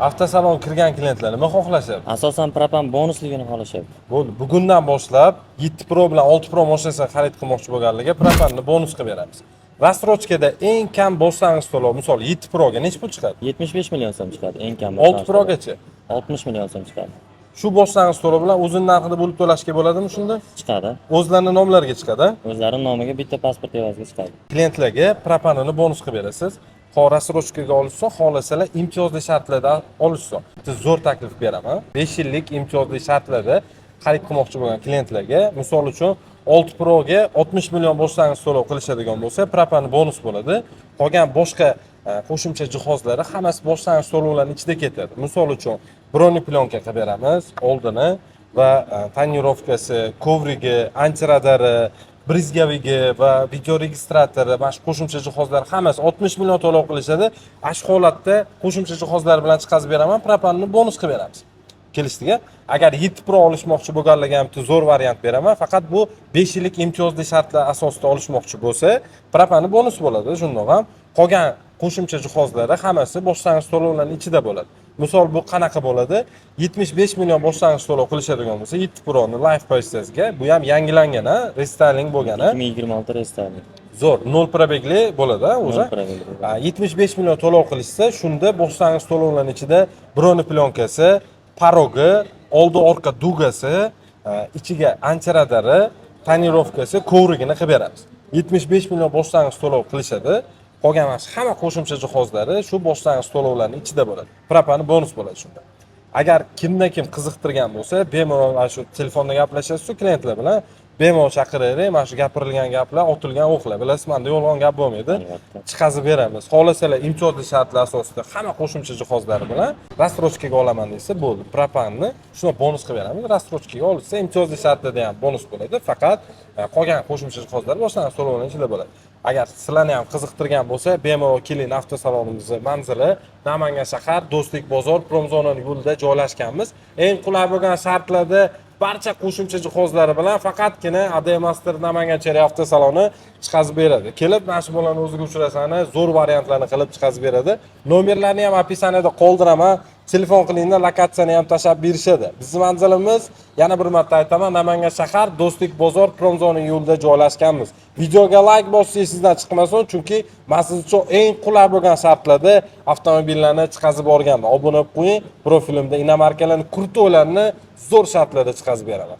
Avtosalon kirgan klientlar nima xohlashadi? Asosan propan bonusligini xohlashyapti. Bo'ldi. Bugundan boshlab 7 Pro bilan 6 Pro mashinasini xarid qilmoqchi bo'lganlarga propanni bonus qilib beramiz. Rastrojkada eng kam boshlang'ich to'lov, misol 7 Proga necha pul chiqadi? 75 million so'm chiqadi eng kam. 6 Progacha 60 million so'm chiqadi. shu boshlang'ich to'lov bilan o'zini narxida bo'lib to'lashga bo'ladimi shunda? Chiqadi. O'zlarining nomlariga chiqadi. O'zlari nomiga bitta pasport evaziga chiqadi. Klientlarga propanini bonus qilib berasiz. Rastrojkaga olishsa, xohlasalar imtiyozli shartlarda olishsa. Biz zo'r taklif beraman. 5 yillik imtiyozli shartlarda xarid qilmoqchi bo'lgan klientlarga, misol uchun 6 Proga 60 million boshlang'ich to'lov qilishadigan bo'lsa, propan bonus bo'ladi. Qolgan boshqa qo'shimcha jihozlari hammasi boshlang'ich to'lovlarning ichida ketadi. Misol uchun broni plyonka qilib beramiz, oldini va tonirovkasi, kovrigi, antiradari, brizgavigi va video registratori, mana shu qo'shimcha jihozlar hammasi 60 million to'lov qilishadi. Shu holatda qo'shimcha jihozlar bilan chiqazib beraman, propanni bonus qilib beramiz. Kelishdiga. Agar 7 Pro olishmoqchi bo'lganlarga ham zo'r variant beraman. Faqat bu 5 yillik imtiyozli shartlar asosida olishmoqchi bo'lsa, propanni bonus bo'ladi. Shundoq ham qolgan qo'shimcha jihozlari hammasi boshlang'ich to'lovlarning ichida bo'ladi. Misol bu qanaqa bo'ladi? 75 million boshlang'ich to'lov qilishadigan bo'lsa, 7 Pro'ni Life pozitsiyasiga, bu ham yangilangan, restyling bo'lgani. 2026 restyling. Zo'r, 0 probegli bo'ladi, o'zi. 75 million to'lov qilishsa, shunda boshlang'ich to'lovlarning ichida broni plyonkasi, parogi, oldi orqa dugasi, ichiga antiradari, tonirovkasi, kovrigini qilib beramiz. 75 million boshlang'ich to'lov qilishadi. Qolgan hamma qo'shimcha jihozlari shu boshlang'ich to'lovlarning ichida bo'ladi. Propani bonus bo'ladi shunda. Agar kim qiziqtirgan bo'lsa, bemalol shu telefonda gaplashasiz klientlar bilan, bemalol chaqiravering. Mana shu gapirilgan gaplar otilgan o'qlar. Bilasiz, menda yolg'on gap bo'lmaydi. Chiqazib beramiz. Xohlasalar imtiyozli shartlar asosida hamma qo'shimcha jihozlari bilan rastrojkaga olaman desa, bo'ldi. Propanni shuni bonus qilib beramiz. Rastrojkaga olsa, imtiyozli shartlarda ham bonus bo'ladi. Faqat qolgan qo'shimcha jihozlar boshlang'ich to'lovlarning ichida bo'ladi. Agar sizlarni ham qiziqtirgan bo'lsa, bemalol keling, avtosalonimizni manzili Namangan shahar, Do'stlik bozor, Promzonaning yo'lida joylashganmiz. Eng qulay bo'lgan shartlarda barcha qo'shimcha jihozlari bilan faqatgina Ademaster Namangan Cherry avtosaloni chiqazib beradi. Kelib, mana shu bilan o'ziga uchrasani, zo'r variantlarni qilib chiqazib beradi. Nomerlarni ham opisaniyada qoldiraman. Telefon qilinglar, lokatsiyani ham tashab berishadi. Bizning manzilimiz, yana bir marta aytaman, Namangan shahar, Do'stlik bozor, Promzonaning yo'lida joylashganmiz. Videoga like bossiz sizdan chiqmasin, chunki men siz uchun eng qulay bo'lgan shartlarda avtomobillarni chiqazib borganman. Obuna bo'lib qo'ying, profilimda inomarkalarning kurtolarni zo'r shartlarda chiqazib beraman.